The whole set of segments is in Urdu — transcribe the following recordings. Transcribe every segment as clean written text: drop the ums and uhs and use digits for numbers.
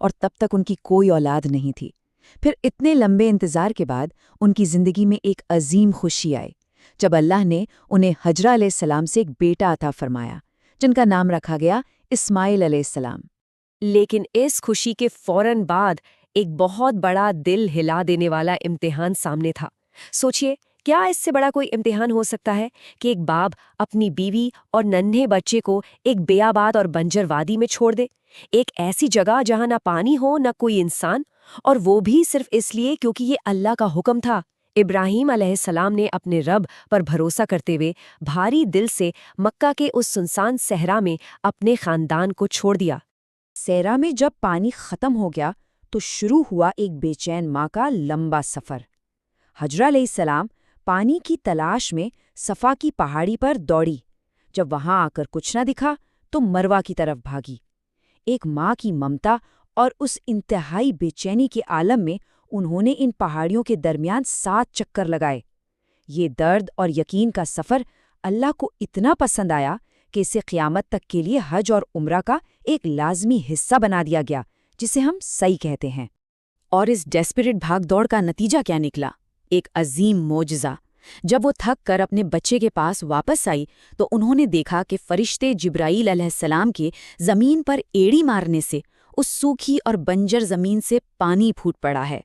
اور تب تک ان کی کوئی اولاد نہیں تھی۔ پھر اتنے لمبے انتظار کے بعد ان کی زندگی میں ایک عظیم خوشی آئی جب اللہ نے انہیں حجرہ علیہ السلام سے ایک بیٹا عطا فرمایا، جن کا نام رکھا گیا اسماعیل علیہ السلام۔ لیکن اس خوشی کے فوراً بعد ایک بہت بڑا دل ہلا دینے والا امتحان سامنے تھا۔ سوچئے، کیا اس سے بڑا کوئی امتحان ہو سکتا ہے کہ ایک باپ اپنی بیوی اور ننھے بچے کو ایک بیاباد اور بنجر وادی میں چھوڑ دے، ایک ایسی جگہ جہاں نہ پانی ہو نہ کوئی انسان، اور وہ بھی صرف اس لیے کیونکہ یہ اللہ کا حکم تھا۔ ابراہیم علیہ السلام نے اپنے رب پر بھروسہ کرتے ہوئے بھاری دل سے مکہ کے اس سنسان صحرا میں اپنے خاندان کو چھوڑ دیا۔ صحرا میں جب پانی ختم ہو گیا تو شروع ہوا ایک بے چین ماں کا لمبا سفر۔ حجرہ علیہ السلام پانی کی تلاش میں صفا کی پہاڑی پر دوڑی۔ جب وہاں آ کر کچھ نہ دکھا تو مروہ کی طرف بھاگی۔ ایک ماں کی ممتا اور اس انتہائی بے چینی کے عالم میں انہوں نے ان پہاڑیوں کے درمیان 7 چکر لگائے۔ یہ درد اور یقین کا سفر اللہ کو اتنا پسند آیا کہ اسے قیامت تک کے لیے حج اور عمرہ کا ایک لازمی حصہ بنا دیا گیا، جسے ہم سعی کہتے ہیں۔ اور اس ڈیسپریٹ بھاگ دوڑ کا نتیجہ کیا نکلا؟ ایک عظیم معجزہ۔ جب وہ تھک کر اپنے بچے کے پاس واپس آئی تو انہوں نے دیکھا کہ فرشتے جبرائیل علیہ السلام کے زمین پر ایڑی مارنے سے اس سوکھی اور بنجر زمین سے پانی پھوٹ پڑا ہے۔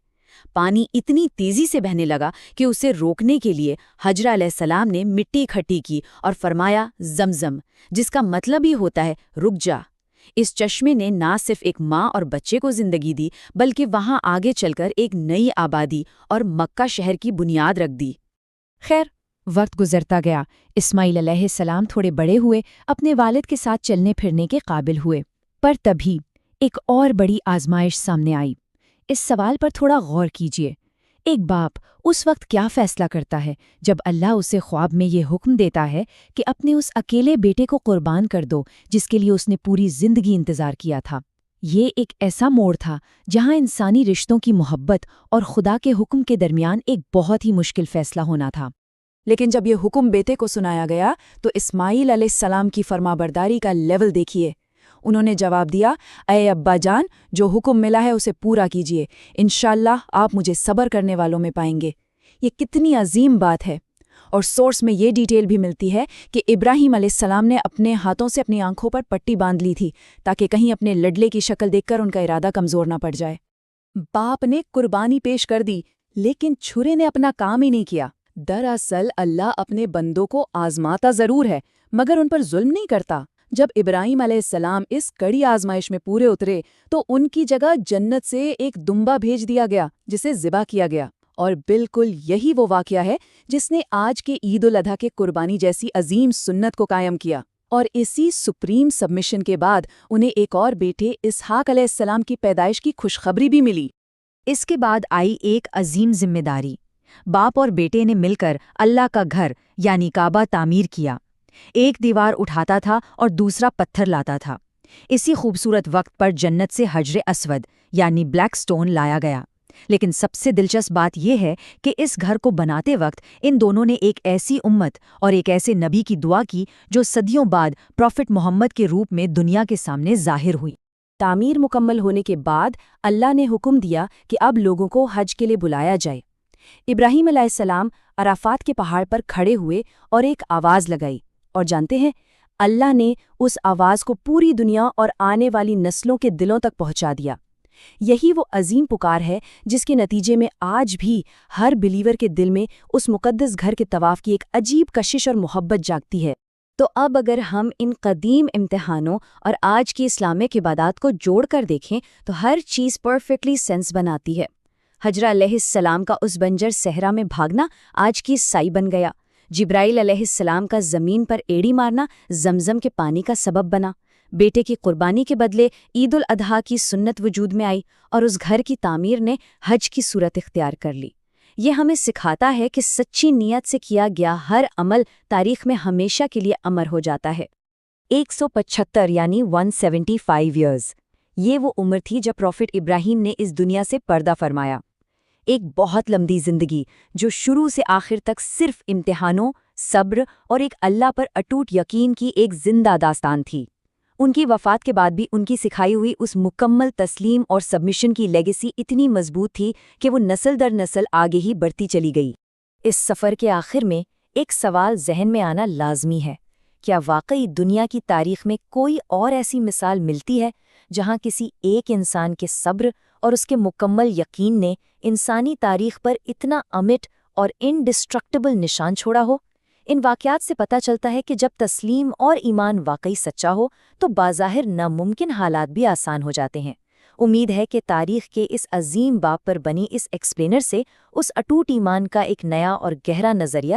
پانی اتنی تیزی سے بہنے لگا کہ اسے روکنے کے لیے حجرہ علیہ السلام نے مٹی اکٹھی کی اور فرمایا زمزم، جس کا مطلب ہی ہوتا ہے رک جا۔ اس چشمے نے نہ صرف ایک ماں اور بچے کو زندگی دی بلکہ وہاں آگے چل کر ایک نئی آبادی اور مکہ شہر کی بنیاد رکھ دی۔ خیر، وقت گزرتا گیا، اسماعیل علیہ السلام تھوڑے بڑے ہوئے، اپنے والد کے ساتھ چلنے پھرنے کے قابل ہوئے۔ پر تبھی ایک اور بڑی آزمائش سامنے آئی۔ اس سوال پر تھوڑا غور کیجیے۔ ایک باپ اس وقت کیا فیصلہ کرتا ہے جب اللہ اسے خواب میں یہ حکم دیتا ہے کہ اپنے اس اکیلے بیٹے کو قربان کر دو جس کے لیے اس نے پوری زندگی انتظار کیا تھا؟ یہ ایک ایسا موڑ تھا جہاں انسانی رشتوں کی محبت اور خدا کے حکم کے درمیان ایک بہت ہی مشکل فیصلہ ہونا تھا۔ لیکن جب یہ حکم بیٹے کو سنایا گیا تو اسماعیل علیہ السلام کی فرمانبرداری کا لیول دیکھیے۔ انہوں نے جواب دیا، اے ابا جان، جو حکم ملا ہے اسے پورا کیجیے، انشاءاللہ آپ مجھے صبر کرنے والوں میں پائیں گے۔ یہ کتنی عظیم بات ہے۔ اور سورس میں یہ ڈیٹیل بھی ملتی ہے کہ ابراہیم علیہ السلام نے اپنے ہاتھوں سے اپنی آنکھوں پر پٹی باندھ لی تھی تاکہ کہیں اپنے لڈلے کی شکل دیکھ کر ان کا ارادہ کمزور نہ پڑ جائے۔ باپ نے قربانی پیش کر دی لیکن چھرے نے اپنا کام ہی نہیں کیا۔ دراصل اللہ اپنے بندوں کو آزماتا ضرور ہے مگر ان پر ظلم نہیں کرتا۔ جب ابراہیم علیہ السلام اس کڑی آزمائش میں پورے اترے تو ان کی جگہ جنت سے ایک دمبا بھیج دیا گیا جسے ذبح کیا گیا، اور بالکل یہی وہ واقعہ ہے جس نے آج کے عید الاضحیٰ کے قربانی جیسی عظیم سنت کو قائم کیا۔ اور اسی سپریم سبمیشن کے بعد انہیں ایک اور بیٹے اسحاق علیہ السلام کی پیدائش کی خوشخبری بھی ملی۔ اس کے بعد آئی ایک عظیم ذمہ داری۔ باپ اور بیٹے نے مل کر اللہ کا گھر یعنی کعبہ تعمیر کیا۔ ایک دیوار اٹھاتا تھا اور دوسرا پتھر لاتا تھا۔ اسی خوبصورت وقت پر جنت سے حجر اسود یعنی بلیک سٹون لایا گیا۔ لیکن سب سے دلچسپ بات یہ ہے کہ اس گھر کو بناتے وقت ان دونوں نے ایک ایسی امت اور ایک ایسے نبی کی دعا کی جو صدیوں بعد پروفٹ محمد کے روپ میں دنیا کے سامنے ظاہر ہوئی۔ تعمیر مکمل ہونے کے بعد اللہ نے حکم دیا کہ اب لوگوں کو حج کے لیے بلایا جائے۔ ابراہیم علیہ السلام عرفات کے پہاڑ پر کھڑے ہوئے اور ایک آواز لگائی، اور جانتے ہیں اللہ نے اس آواز کو پوری دنیا اور آنے والی نسلوں کے دلوں تک پہنچا دیا۔ یہی وہ عظیم پکار ہے جس کے نتیجے میں آج بھی ہر بلیور کے دل میں اس مقدس گھر کے طواف کی ایک عجیب کشش اور محبت جاگتی ہے۔ تو اب اگر ہم ان قدیم امتحانوں اور آج کی اسلامک عبادات کو جوڑ کر دیکھیں تو ہر چیز پرفیکٹلی سینس بناتی ہے۔ حجرہ علیہ السلام کا اس بنجر صحرا میں بھاگنا آج کی سائی بن گیا۔ جبرائیل علیہ السلام کا زمین پر ایڑی مارنا زمزم کے پانی کا سبب بنا۔ بیٹے کی قربانی کے بدلے عید الاضحیٰ کی سنت وجود میں آئی اور اس گھر کی تعمیر نے حج کی صورت اختیار کر لی۔ یہ ہمیں سکھاتا ہے کہ سچی نیت سے کیا گیا ہر عمل تاریخ میں ہمیشہ کے لیے امر ہو جاتا ہے۔ 175 یعنی 175 ایئرز، یہ وہ عمر تھی جب پروفٹ ابراہیم نے اس دنیا سے پردہ فرمایا۔ ایک بہت لمبی زندگی جو شروع سے آخر تک صرف امتحانوں، صبر اور ایک اللہ پر اٹوٹ یقین کی ایک زندہ داستان تھی۔ ان کی وفات کے بعد بھی ان کی سکھائی ہوئی اس مکمل تسلیم اور سبمیشن کی لیگیسی اتنی مضبوط تھی کہ وہ نسل در نسل آگے ہی بڑھتی چلی گئی۔ اس سفر کے آخر میں ایک سوال ذہن میں آنا لازمی ہے، کیا واقعی دنیا کی تاریخ میں کوئی اور ایسی مثال ملتی ہے جہاں کسی ایک انسان کے صبر اور اس کے مکمل یقین نے انسانی تاریخ پر اتنا امٹ اور انڈسٹرکٹیبل نشان چھوڑا ہو؟ ان واقعات سے پتہ چلتا ہے کہ جب تسلیم اور ایمان واقعی سچا ہو تو بظاہر ناممکن حالات بھی آسان ہو جاتے ہیں۔ امید ہے کہ تاریخ کے اس عظیم باب پر بنی اس ایکسپلینر سے اس اٹوٹ ایمان کا ایک نیا اور گہرا نظریہ